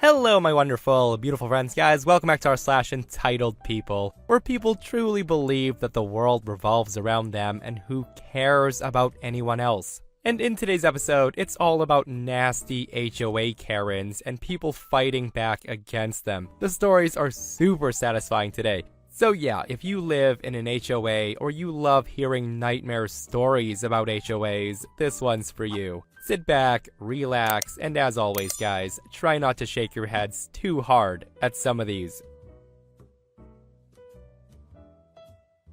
Hello, my wonderful, beautiful friends, guys. Welcome back to our /EntitledPeople, where people truly believe that the world revolves around them and who cares about anyone else. And in today's episode, it's all about nasty HOA Karens and people fighting back against them. The stories are super satisfying today. So yeah, if you live in an HOA or you love hearing nightmare stories about HOAs, this one's for you. Sit back, relax, and as always guys, try not to shake your heads too hard at some of these.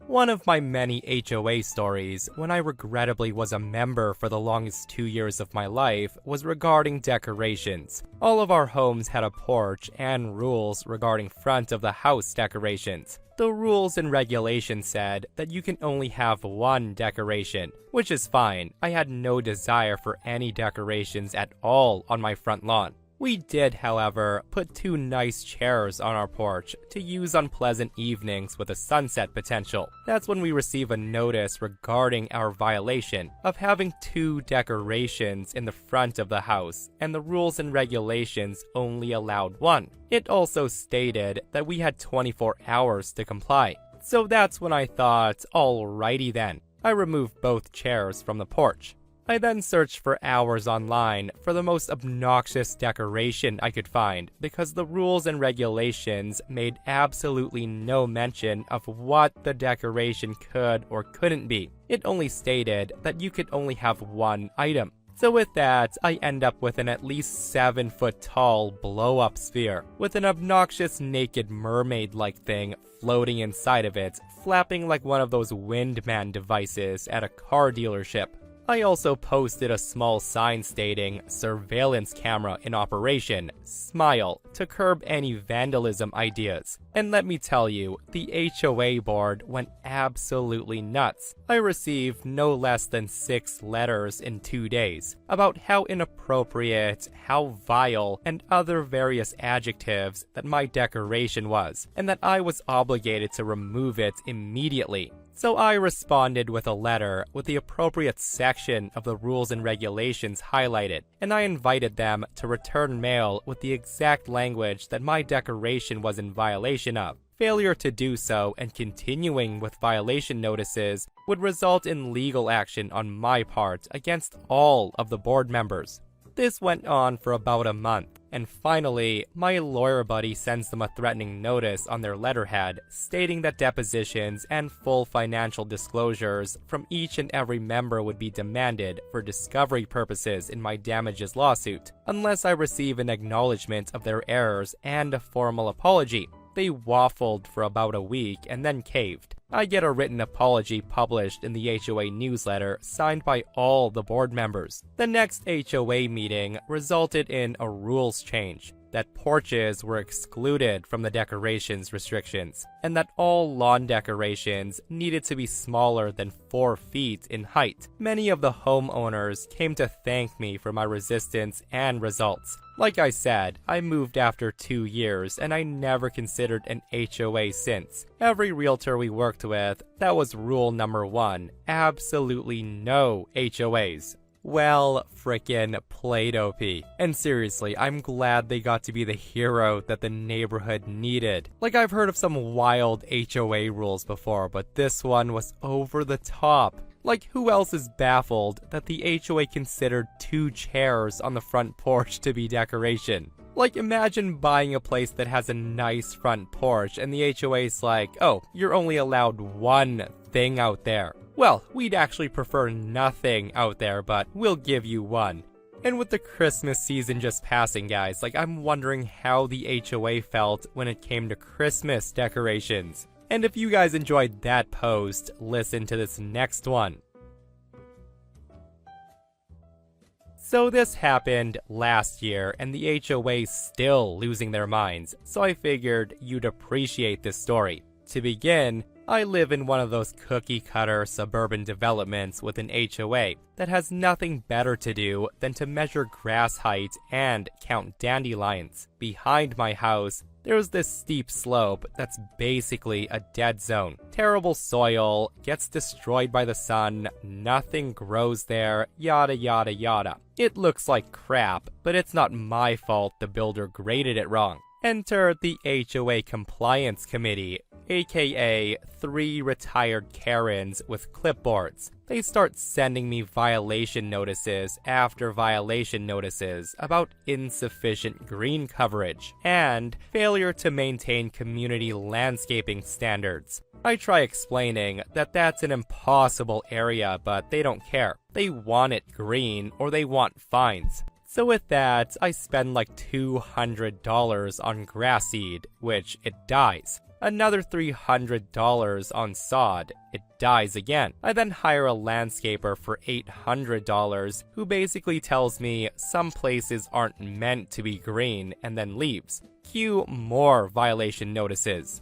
One of my many HOA stories, when I regrettably was a member for the longest 2 years of my life, was regarding decorations. All of our homes had a porch and rules regarding front of the house decorations. The rules and regulations said that you can only have one decoration, which is fine. I had no desire for any decorations at all on my front lawn. We did, however, put 2 nice chairs on our porch to use on pleasant evenings with a sunset potential. That's when we receive a notice regarding our violation of having 2 decorations in the front of the house, and the rules and regulations only allowed 1. It also stated that we had 24 hours to comply. So that's when I thought, alrighty then. I removed both chairs from the porch. I then searched for hours online for the most obnoxious decoration I could find because the rules and regulations made absolutely no mention of what the decoration could or couldn't be. It only stated that you could only have one item. So with that, I end up with an at least 7-foot tall blow-up sphere with an obnoxious naked mermaid-like thing floating inside of it, flapping like one of those Windman devices at a car dealership. I also posted a small sign stating, "Surveillance camera in operation, smile," to curb any vandalism ideas. And let me tell you, the HOA board went absolutely nuts. I received no less than 6 letters in 2 days about how inappropriate, how vile, and other various adjectives that my decoration was, and that I was obligated to remove it immediately. So I responded with a letter with the appropriate section of the rules and regulations highlighted, and I invited them to return mail with the exact language that my decoration was in violation of. Failure to do so and continuing with violation notices would result in legal action on my part against all of the board members. This went on for about a month, and finally, my lawyer buddy sends them a threatening notice on their letterhead stating that depositions and full financial disclosures from each and every member would be demanded for discovery purposes in my damages lawsuit, unless I receive an acknowledgement of their errors and a formal apology. They waffled for about a week and then caved. I get a written apology published in the HOA newsletter signed by all the board members. The next HOA meeting resulted in a rules change, that porches were excluded from the decorations restrictions, and that all lawn decorations needed to be smaller than 4 feet in height. Many of the homeowners came to thank me for my resistance and results. Like I said, I moved after 2 years, and I never considered an HOA since. Every realtor we worked with, that was rule number 1, absolutely no HOAs. Well, frickin' Play-Doh-P. And seriously, I'm glad they got to be the hero that the neighborhood needed. Like, I've heard of some wild HOA rules before, but this one was over the top. Like, who else is baffled that the HOA considered 2 chairs on the front porch to be decoration? Like, imagine buying a place that has a nice front porch and the HOA's like, "Oh, you're only allowed 1 thing out there." Well, we'd actually prefer nothing out there, but we'll give you 1. And with the Christmas season just passing, guys, like, I'm wondering how the HOA felt when it came to Christmas decorations. And if you guys enjoyed that post, listen to this next one. So this happened last year, and the HOA's still losing their minds, so I figured you'd appreciate this story. To begin, I live in one of those cookie-cutter suburban developments with an HOA that has nothing better to do than to measure grass height and count dandelions. Behind my house, there's this steep slope that's basically a dead zone. Terrible soil, gets destroyed by the sun, nothing grows there, yada yada yada. It looks like crap, but it's not my fault the builder graded it wrong. Enter the HOA Compliance Committee, aka 3 retired Karens with clipboards. They start sending me violation notices after violation notices about insufficient green coverage and failure to maintain community landscaping standards. I try explaining that that's an impossible area, but they don't care. They want it green or they want fines. So with that, I spend like $200 on grass seed, which it dies. Another $300 on sod, it dies again. I then hire a landscaper for $800 who basically tells me some places aren't meant to be green and then leaves. Cue more violation notices.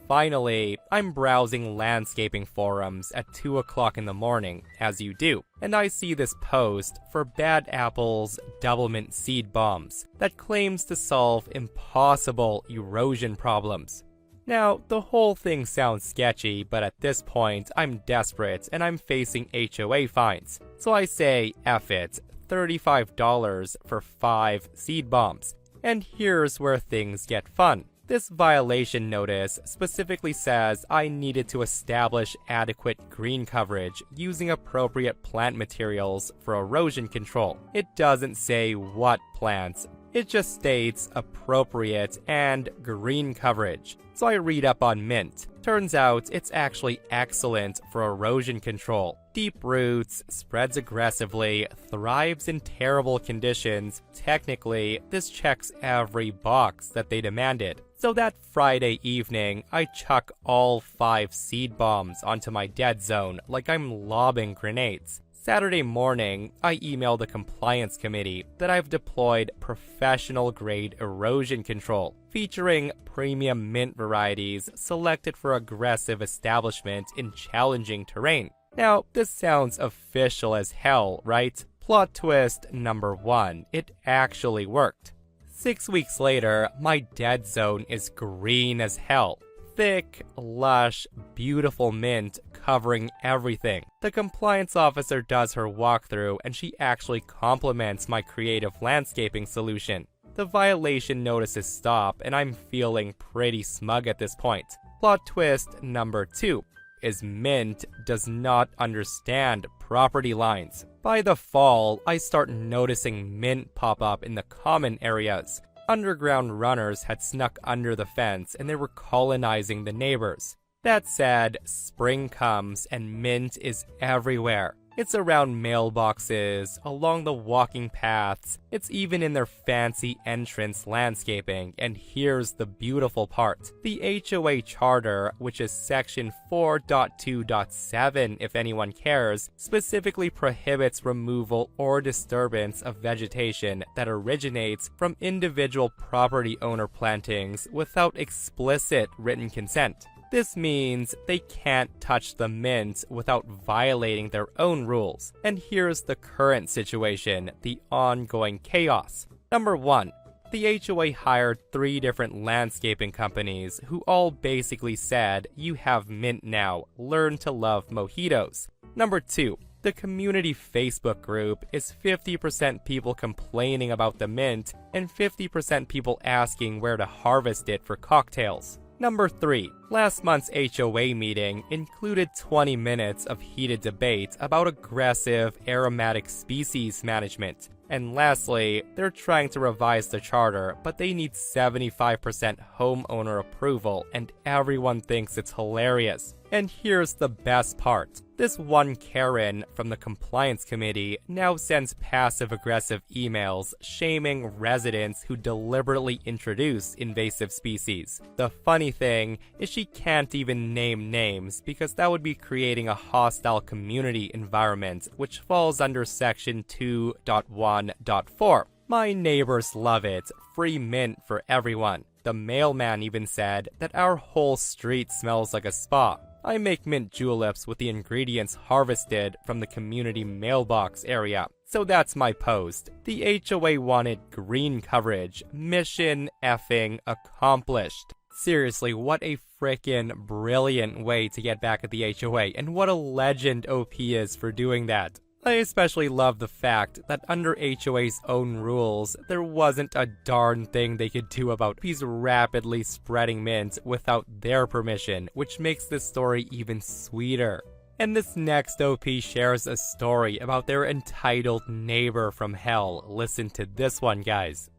Finally, I'm browsing landscaping forums at 2 o'clock in the morning, as you do, and I see this post for Bad Apple's Double Mint Seed Bombs that claims to solve impossible erosion problems. Now, the whole thing sounds sketchy, but at this point, I'm desperate and I'm facing HOA fines. So I say, F it, $35 for 5 seed bombs. And here's where things get fun. This violation notice specifically says I needed to establish adequate green coverage using appropriate plant materials for erosion control. It doesn't say what plants. It just states appropriate and green coverage. So I read up on mint. Turns out it's actually excellent for erosion control. Deep roots, spreads aggressively, thrives in terrible conditions. Technically, this checks every box that they demanded. So that Friday evening, I chuck all 5 seed bombs onto my dead zone like I'm lobbing grenades. Saturday morning, I email the compliance committee that I've deployed professional-grade erosion control, featuring premium mint varieties selected for aggressive establishment in challenging terrain. Now, this sounds official as hell, right? Plot twist number 1, it actually worked. 6 weeks later, my dead zone is green as hell. Thick, lush, beautiful mint covering everything. The compliance officer does her walkthrough and she actually compliments my creative landscaping solution. The violation notices stop and I'm feeling pretty smug at this point. Plot twist number 2 is mint does not understand property lines. By the fall, I start noticing mint pop up in the common areas. Underground runners had snuck under the fence and they were colonizing the neighbors. That said, spring comes and mint is everywhere. It's around mailboxes, along the walking paths, it's even in their fancy entrance landscaping, and here's the beautiful part. The HOA Charter, which is section 4.2.7 if anyone cares, specifically prohibits removal or disturbance of vegetation that originates from individual property owner plantings without explicit written consent. This means they can't touch the mint without violating their own rules. And here's the current situation, the ongoing chaos. Number 1. The HOA hired 3 different landscaping companies who all basically said, you have mint now, learn to love mojitos. Number 2. The community Facebook group is 50% people complaining about the mint and 50% people asking where to harvest it for cocktails. Number 3. Last month's HOA meeting included 20 minutes of heated debate about aggressive aromatic species management. And lastly, they're trying to revise the charter, but they need 75% homeowner approval, and everyone thinks it's hilarious. And here's the best part. This one Karen from the compliance committee now sends passive-aggressive emails shaming residents who deliberately introduce invasive species. The funny thing is she can't even name names because that would be creating a hostile community environment, which falls under section 2.1.4. My neighbors love it. Free mint for everyone. The mailman even said that our whole street smells like a spa. I make mint juleps with the ingredients harvested from the community mailbox area. So that's my post. The HOA wanted green coverage. Mission effing accomplished. Seriously, what a frickin' brilliant way to get back at the HOA, and what a legend OP is for doing that. I especially love the fact that under HOA's own rules, there wasn't a darn thing they could do about these rapidly spreading mint without their permission, which makes this story even sweeter. And this next OP shares a story about their entitled neighbor from hell. Listen to this one, guys.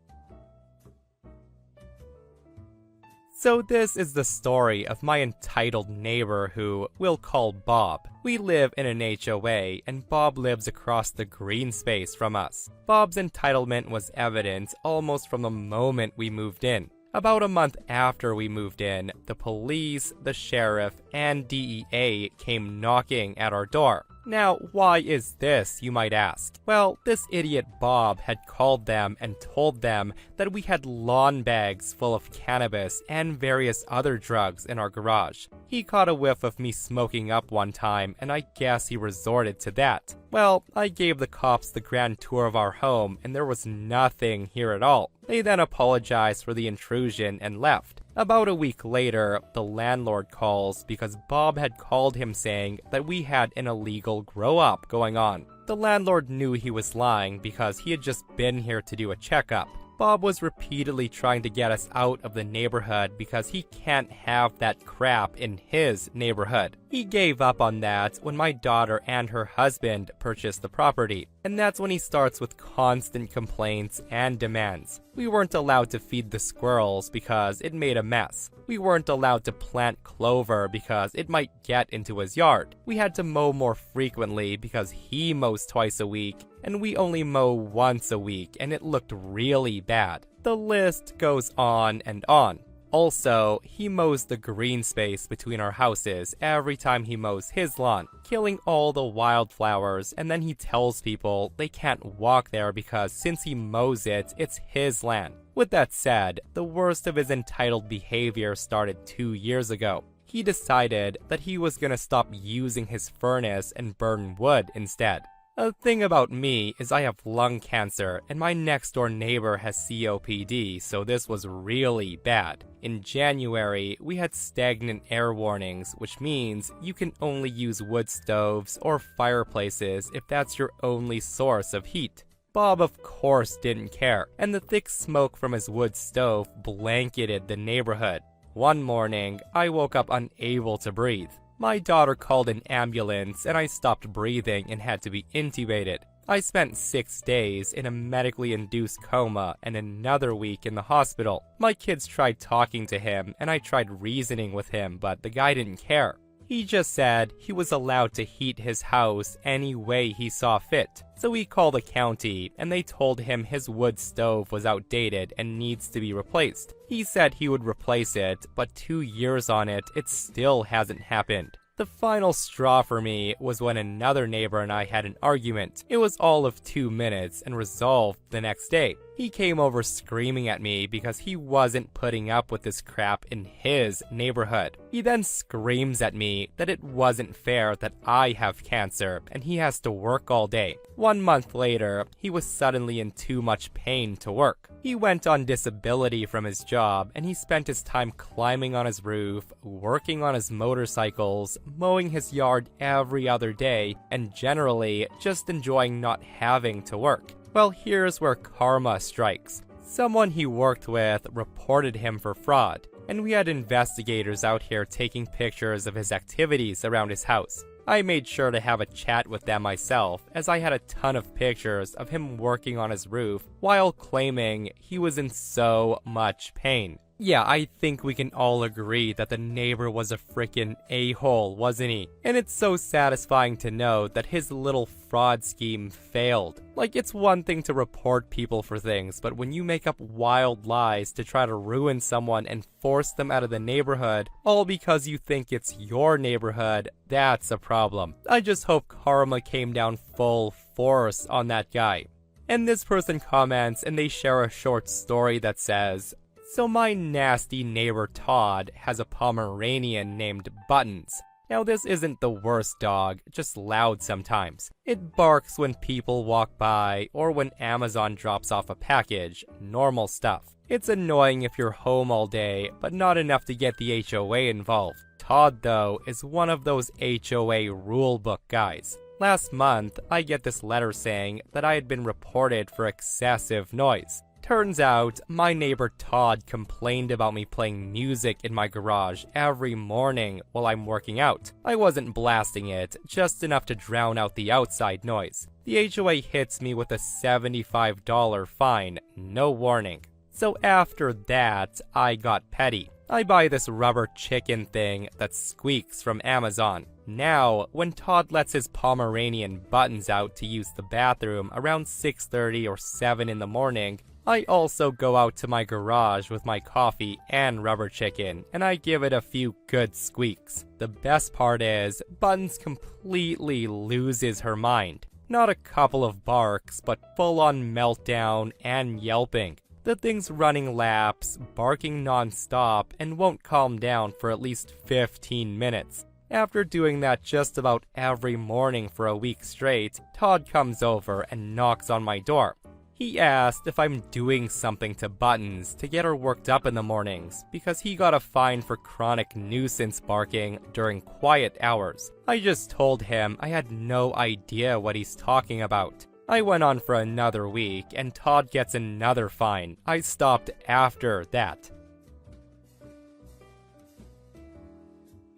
So this is the story of my entitled neighbor who we'll call Bob. We live in an HOA, and Bob lives across the green space from us. Bob's entitlement was evident almost from the moment we moved in. About a month after we moved in, the police, the sheriff, and DEA came knocking at our door. Now, why is this, you might ask? Well, this idiot Bob had called them and told them that we had lawn bags full of cannabis and various other drugs in our garage. He caught a whiff of me smoking up one time, and I guess he resorted to that. Well, I gave the cops the grand tour of our home, and there was nothing here at all. They then apologized for the intrusion and left. About a week later, the landlord calls because Bob had called him saying that we had an illegal grow-up going on. The landlord knew he was lying because he had just been here to do a checkup. Bob was repeatedly trying to get us out of the neighborhood because he can't have that crap in his neighborhood. He gave up on that when my daughter and her husband purchased the property. And that's when he starts with constant complaints and demands. We weren't allowed to feed the squirrels because it made a mess. We weren't allowed to plant clover because it might get into his yard. We had to mow more frequently because he mows twice a week, and we only mow once a week, and it looked really bad. The list goes on and on. Also, he mows the green space between our houses every time he mows his lawn, killing all the wildflowers, and then he tells people they can't walk there because since he mows it, it's his land. With that said, the worst of his entitled behavior started 2 years ago. He decided that he was gonna stop using his furnace and burn wood instead. A thing about me is I have lung cancer, and my next door neighbor has COPD, so this was really bad. In January, we had stagnant air warnings, which means you can only use wood stoves or fireplaces if that's your only source of heat. Bob, of course, didn't care, and the thick smoke from his wood stove blanketed the neighborhood. One morning, I woke up unable to breathe. My daughter called an ambulance, and I stopped breathing and had to be intubated. I spent 6 days in a medically induced coma and another week in the hospital. My kids tried talking to him, and I tried reasoning with him, but the guy didn't care. He just said he was allowed to heat his house any way he saw fit. So he called the county, and they told him his wood stove was outdated and needs to be replaced. He said he would replace it, but 2 years on it, it still hasn't happened. The final straw for me was when another neighbor and I had an argument. It was all of 2 minutes and resolved the next day. He came over screaming at me because he wasn't putting up with this crap in his neighborhood. He then screams at me that it wasn't fair that I have cancer and he has to work all day. 1 month later, he was suddenly in too much pain to work. He went on disability from his job, and he spent his time climbing on his roof, working on his motorcycles, mowing his yard every other day, and generally just enjoying not having to work. Well, here's where karma strikes. Someone he worked with reported him for fraud, and we had investigators out here taking pictures of his activities around his house. I made sure to have a chat with them myself, as I had a ton of pictures of him working on his roof while claiming he was in so much pain. Yeah, I think we can all agree that the neighbor was a frickin' a-hole, wasn't he? And it's so satisfying to know that his little fraud scheme failed. Like, it's one thing to report people for things, but when you make up wild lies to try to ruin someone and force them out of the neighborhood, all because you think it's your neighborhood, that's a problem. I just hope karma came down full force on that guy. And this person comments and they share a short story that says, "So my nasty neighbor Todd has a Pomeranian named Buttons. Now this isn't the worst dog, just loud sometimes. It barks when people walk by or when Amazon drops off a package, normal stuff. It's annoying if you're home all day, but not enough to get the HOA involved. Todd, though, is one of those HOA rulebook guys. Last month, I get this letter saying that I had been reported for excessive noise. Turns out, my neighbor Todd complained about me playing music in my garage every morning while I'm working out. I wasn't blasting it, just enough to drown out the outside noise. The HOA hits me with a $75 fine, no warning. So after that, I got petty. I buy this rubber chicken thing that squeaks from Amazon. Now, when Todd lets his Pomeranian Buttons out to use the bathroom around 6:30 or 7 in the morning, I also go out to my garage with my coffee and rubber chicken, and I give it a few good squeaks. The best part is, Buttons completely loses her mind. Not a couple of barks, but full-on meltdown and yelping. The thing's running laps, barking non-stop, and won't calm down for at least 15 minutes. After doing that just about every morning for a week straight, Todd comes over and knocks on my door. He asked if I'm doing something to Buttons to get her worked up in the mornings, because he got a fine for chronic nuisance barking during quiet hours. I just told him I had no idea what he's talking about. I went on for another week, and Todd gets another fine. I stopped after that.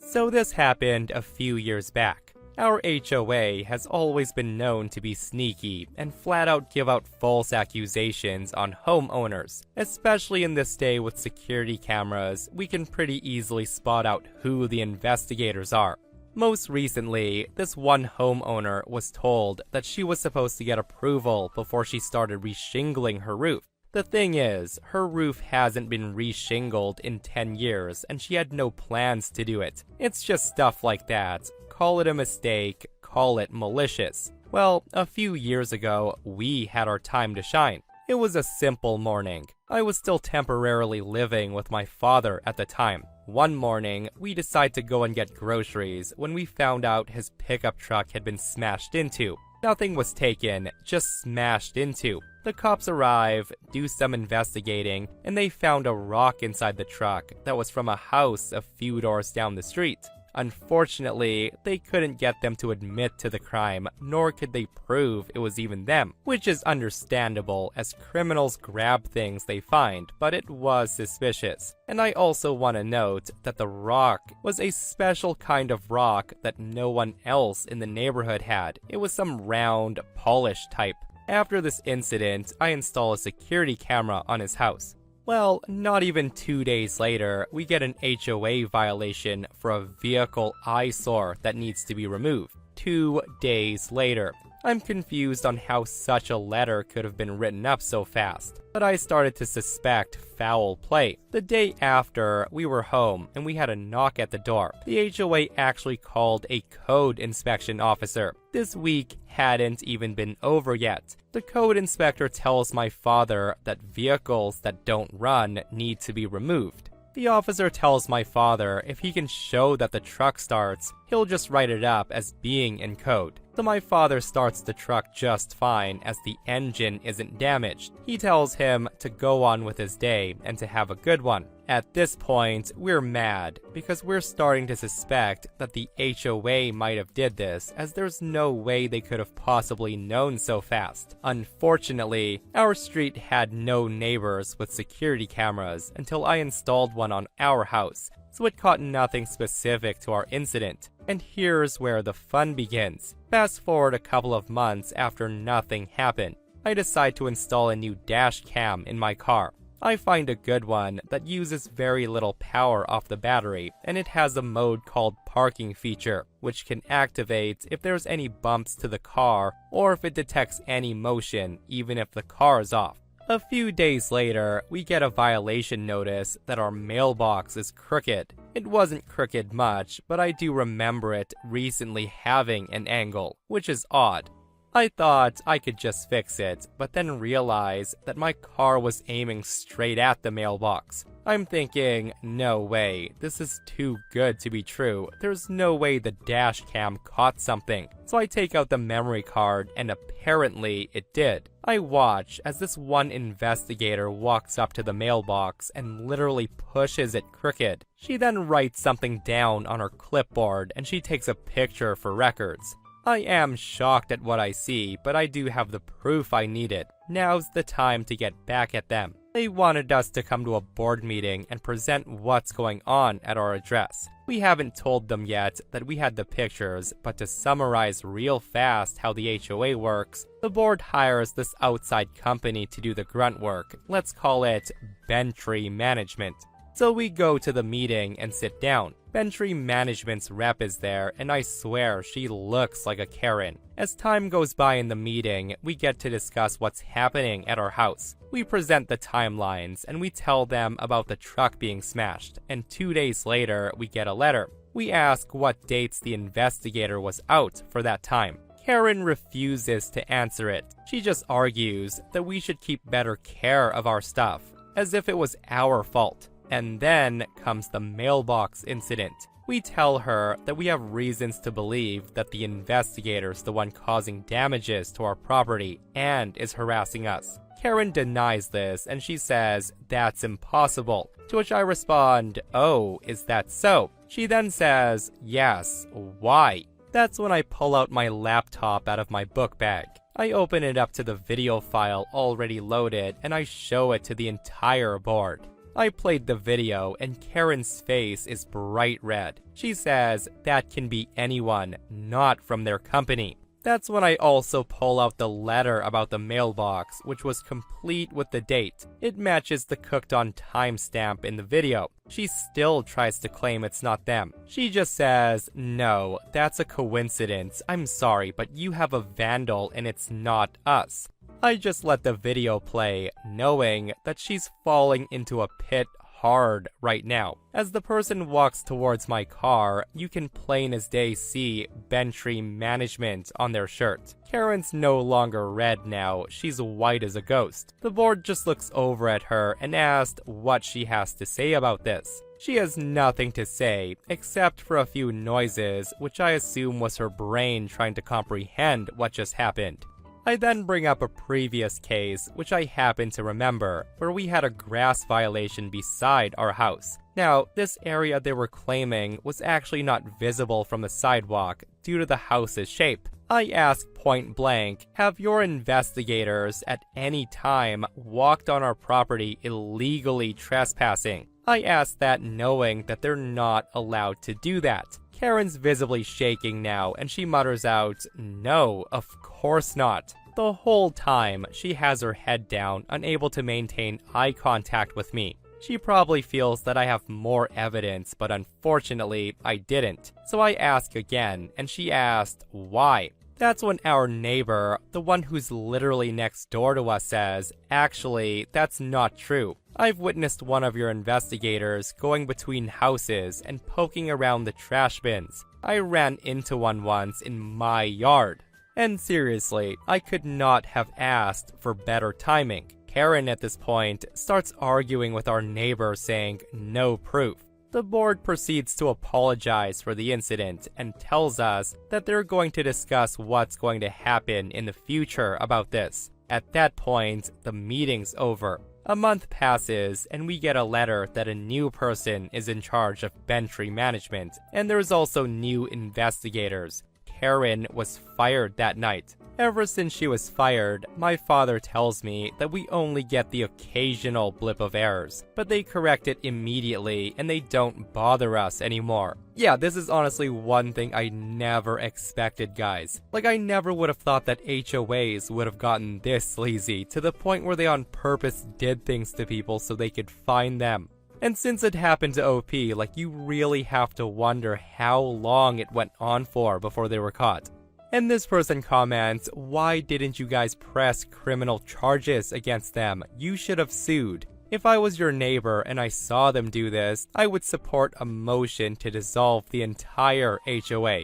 So this happened a few years back. Our HOA has always been known to be sneaky and flat out give out false accusations on homeowners. Especially in this day with security cameras, we can pretty easily spot out who the investigators are. Most recently, this one homeowner was told that she was supposed to get approval before she started reshingling her roof. The thing is, her roof hasn't been reshingled in 10 years and she had no plans to do it. It's just stuff like that. Call it a mistake, call it malicious. Well, a few years ago, we had our time to shine. It was a simple morning. I was still temporarily living with my father at the time. One morning, we decided to go and get groceries when we found out his pickup truck had been smashed into. Nothing was taken, just smashed into. The cops arrive, do some investigating, and they found a rock inside the truck that was from a house a few doors down the street. Unfortunately, they couldn't get them to admit to the crime, nor could they prove it was even them, which is understandable as criminals grab things they find, but it was suspicious. And I also want to note that the rock was a special kind of rock that no one else in the neighborhood had. It was some round, polished type. After this incident, I install a security camera on his house. Well, not even 2 days later, we get an HOA violation for a vehicle eyesore that needs to be removed. 2 days later. I'm confused on how such a letter could have been written up so fast, but I started to suspect foul play. The day after, we were home and we had a knock at the door. The HOA actually called a code inspection officer. This week hadn't even been over yet. The code inspector tells my father that vehicles that don't run need to be removed. The officer tells my father if he can show that the truck starts, he'll just write it up as being in code. So my father starts the truck just fine as the engine isn't damaged. He tells him to go on with his day and to have a good one. At this point, we're mad because we're starting to suspect that the HOA might have did this, as there's no way they could have possibly known so fast. Unfortunately, our street had no neighbors with security cameras until I installed one on our house, so it caught nothing specific to our incident. And here's where the fun begins. Fast forward a couple of months after nothing happened. I decide to install a new dash cam in my car. I find a good one that uses very little power off the battery, and it has a mode called parking feature, which can activate if there's any bumps to the car or if it detects any motion, even if the car is off. A few days later, we get a violation notice that our mailbox is crooked. It wasn't crooked much, but I do remember it recently having an angle, which is odd. I thought I could just fix it, but then realized that my car was aiming straight at the mailbox. I'm thinking, no way, this is too good to be true. There's no way the dash cam caught something. So I take out the memory card, and apparently it did. I watch as this one investigator walks up to the mailbox and literally pushes it crooked. She then writes something down on her clipboard and she takes a picture for records. I am shocked at what I see, but I do have the proof I needed. Now's the time to get back at them. They wanted us to come to a board meeting and present what's going on at our address. We haven't told them yet that we had the pictures, but to summarize real fast how the HOA works, the board hires this outside company to do the grunt work. Let's call it Bentry Management. So we go to the meeting and sit down. Bentry Management's rep is there, and I swear she looks like a Karen. As time goes by in the meeting, we get to discuss what's happening at our house. We present the timelines, and we tell them about the truck being smashed, and 2 days later, we get a letter. We ask what dates the investigator was out for that time. Karen refuses to answer it. She just argues that we should keep better care of our stuff, as if it was our fault. And then comes the mailbox incident. We tell her that we have reasons to believe that the investigator's the one causing damages to our property and is harassing us. Karen denies this and she says that's impossible, to which I respond, oh, is that so? She then says, yes, why? That's when I pull out my laptop out of my book bag. I open it up to the video file already loaded and I show it to the entire board. I played the video and Karen's face is bright red. She says that can be anyone, not from their company. That's when I also pull out the letter about the mailbox, which was complete with the date. It matches the cooked on timestamp in the video. She still tries to claim it's not them. She just says, no, that's a coincidence. I'm sorry, but you have a vandal and it's not us. I just let the video play, knowing that she's falling into a pit hard right now. As the person walks towards my car, you can plain as day see Bentry Management on their shirt. Karen's no longer red now, she's white as a ghost. The board just looks over at her and asks what she has to say about this. She has nothing to say, except for a few noises, which I assume was her brain trying to comprehend what just happened. I then bring up a previous case, which I happen to remember, where we had a grass violation beside our house. Now, this area they were claiming was actually not visible from the sidewalk due to the house's shape. I asked point blank, have your investigators at any time walked on our property illegally trespassing? I asked that knowing that they're not allowed to do that. Karen's visibly shaking now, and she mutters out, no, of course not. The whole time, she has her head down, unable to maintain eye contact with me. She probably feels that I have more evidence, but unfortunately, I didn't. So I ask again, and she asked, why? That's when our neighbor, the one who's literally next door to us, says, actually, that's not true. I've witnessed one of your investigators going between houses and poking around the trash bins. I ran into one once in my yard. And seriously, I could not have asked for better timing. Karen at this point starts arguing with our neighbor saying no proof. The board proceeds to apologize for the incident and tells us that they're going to discuss what's going to happen in the future about this. At that point, the meeting's over. A month passes, and we get a letter that a new person is in charge of Bentry Management, and there's also new investigators. Karen was fired that night. Ever since she was fired, my father tells me that we only get the occasional blip of errors, but they correct it immediately and they don't bother us anymore. Yeah, this is honestly one thing I never expected, guys. Like, I never would have thought that HOAs would have gotten this sleazy, to the point where they on purpose did things to people so they could find them. And since it happened to OP, like, you really have to wonder how long it went on for before they were caught. And this person comments, why didn't you guys press criminal charges against them? You should have sued. If I was your neighbor and I saw them do this, I would support a motion to dissolve the entire HOA.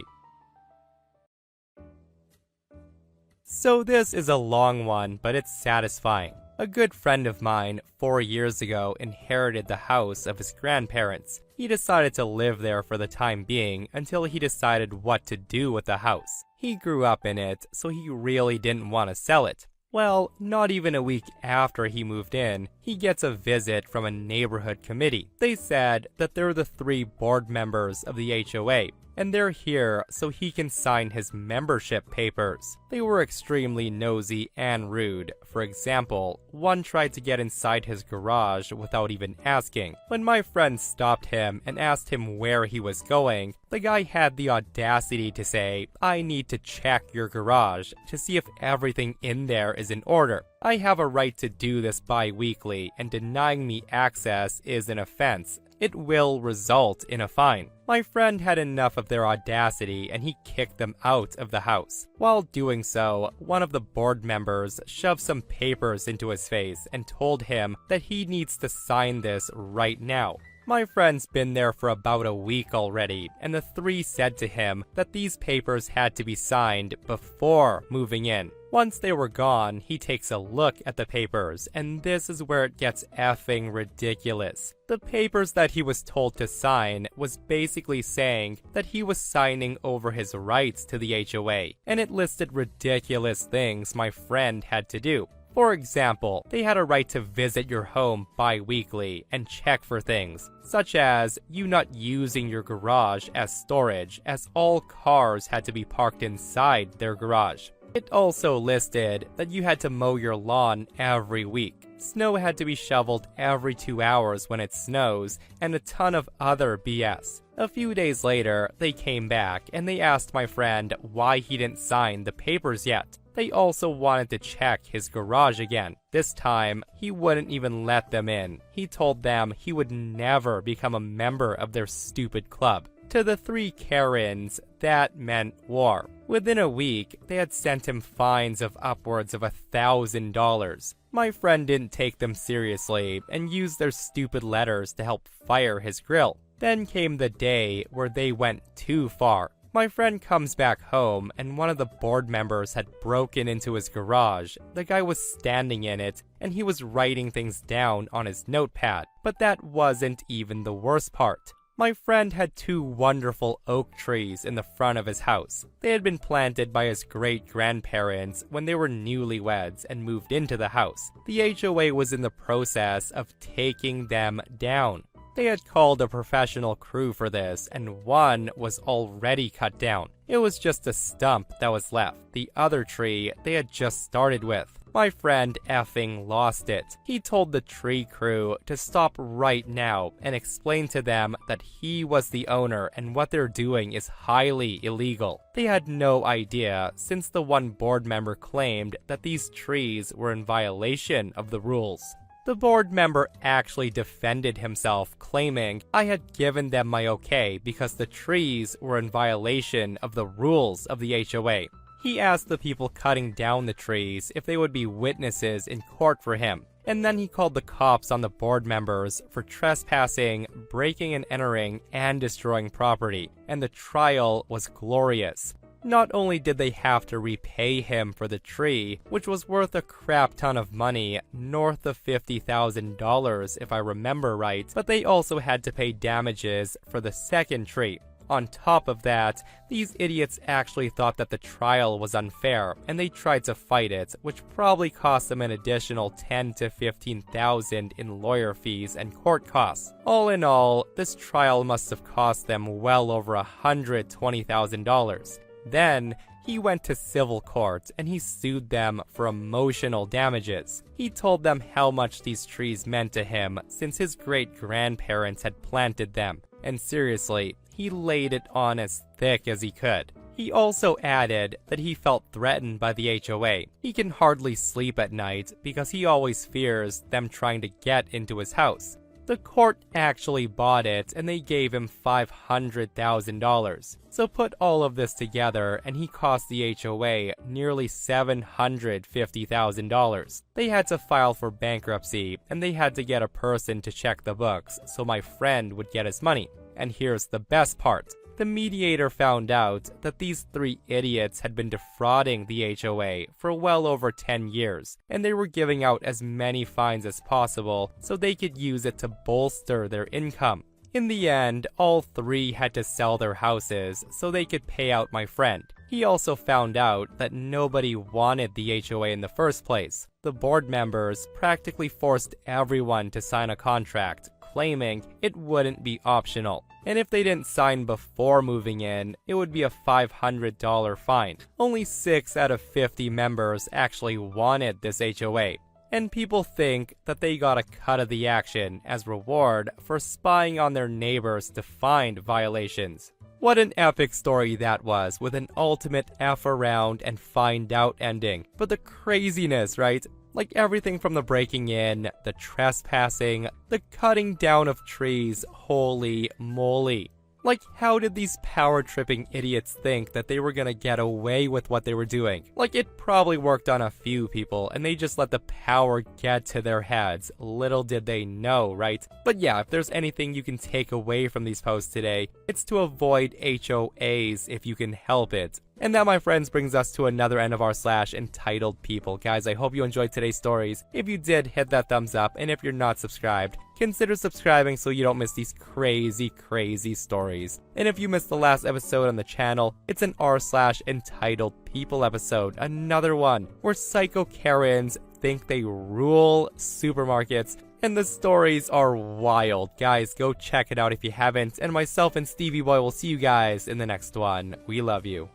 So this is a long one, but it's satisfying. A good friend of mine 4 years ago inherited the house of his grandparents. He decided to live there for the time being until he decided what to do with the house. He grew up in it, so he really didn't want to sell it. Well, not even a week after he moved in, he gets a visit from a neighborhood committee. They said that they're the 3 board members of the HOA, and they're here so he can sign his membership papers. They were extremely nosy and rude. For example, one tried to get inside his garage without even asking. When my friend stopped him and asked him where he was going, the guy had the audacity to say, "I need to check your garage to see if everything in there is in order. I have a right to do this bi-weekly, and denying me access is an offense. It will result in a fine." My friend had enough of their audacity and he kicked them out of the house. While doing so, one of the board members shoved some papers into his face and told him that he needs to sign this right now. My friend's been there for about a week already, and the 3 said to him that these papers had to be signed before moving in. Once they were gone, he takes a look at the papers, and this is where it gets effing ridiculous. The papers that he was told to sign was basically saying that he was signing over his rights to the HOA, and it listed ridiculous things my friend had to do. For example, they had a right to visit your home bi-weekly and check for things, such as you not using your garage as storage, as all cars had to be parked inside their garage. It also listed that you had to mow your lawn every week. Snow had to be shoveled every 2 hours when it snows, and a ton of other BS. A few days later, they came back and they asked my friend why he didn't sign the papers yet. They also wanted to check his garage again. This time, he wouldn't even let them in. He told them he would never become a member of their stupid club. To the 3 Karens, that meant war. Within a week, they had sent him fines of upwards of $1,000. My friend didn't take them seriously and used their stupid letters to help fire his grill. Then came the day where they went too far. My friend comes back home and one of the board members had broken into his garage. The guy was standing in it and he was writing things down on his notepad. But that wasn't even the worst part. My friend had 2 wonderful oak trees in the front of his house. They had been planted by his great-grandparents when they were newlyweds and moved into the house. The HOA was in the process of taking them down. They had called a professional crew for this, and one was already cut down. It was just a stump that was left. The other tree they had just started with. My friend effing lost it. He told the tree crew to stop right now and explain to them that he was the owner and what they're doing is highly illegal. They had no idea since the one board member claimed that these trees were in violation of the rules. The board member actually defended himself, claiming I had given them my okay because the trees were in violation of the rules of the HOA. He asked the people cutting down the trees if they would be witnesses in court for him, and then he called the cops on the board members for trespassing, breaking and entering, and destroying property, and the trial was glorious. Not only did they have to repay him for the tree, which was worth a crap ton of money, north of $50,000 if I remember right, but they also had to pay damages for the second tree. On top of that, these idiots actually thought that the trial was unfair, and they tried to fight it, which probably cost them an additional $10,000 to $15,000 in lawyer fees and court costs. All in all, this trial must have cost them well over $120,000. Then, he went to civil court and he sued them for emotional damages. He told them how much these trees meant to him since his great-grandparents had planted them. And seriously, he laid it on as thick as he could. He also added that he felt threatened by the HOA. He can hardly sleep at night because he always fears them trying to get into his house. The court actually bought it and they gave him $500,000. So put all of this together and he cost the HOA nearly $750,000. They had to file for bankruptcy and they had to get a person to check the books so my friend would get his money. And here's the best part. The mediator found out that these 3 idiots had been defrauding the HOA for well over 10 years, and they were giving out as many fines as possible so they could use it to bolster their income. In the end, all 3 had to sell their houses so they could pay out my friend. He also found out that nobody wanted the HOA in the first place. The board members practically forced everyone to sign a contract, claiming it wouldn't be optional. And if they didn't sign before moving in, it would be a $500 fine. Only 6 out of 50 members actually wanted this HOA. And people think that they got a cut of the action as reward for spying on their neighbors to find violations. What an epic story that was, with an ultimate F around and find out ending. But the craziness, right? Like everything from the breaking in, the trespassing, the cutting down of trees, holy moly. Like, how did these power-tripping idiots think that they were gonna get away with what they were doing? Like, it probably worked on a few people, and they just let the power get to their heads. Little did they know, right? But yeah, if there's anything you can take away from these posts today, it's to avoid HOAs if you can help it. And that, my friends, brings us to another end of our / entitled people. Guys, I hope you enjoyed today's stories. If you did, hit that thumbs up, and if you're not subscribed, consider subscribing so you don't miss these crazy stories. And if you missed the last episode on the channel, it's an r / entitled people episode, another one where psycho Karens think they rule supermarkets, and the stories are wild. Guys, go check it out if you haven't, and myself and Stevie Boy will see you guys in the next one. We love you.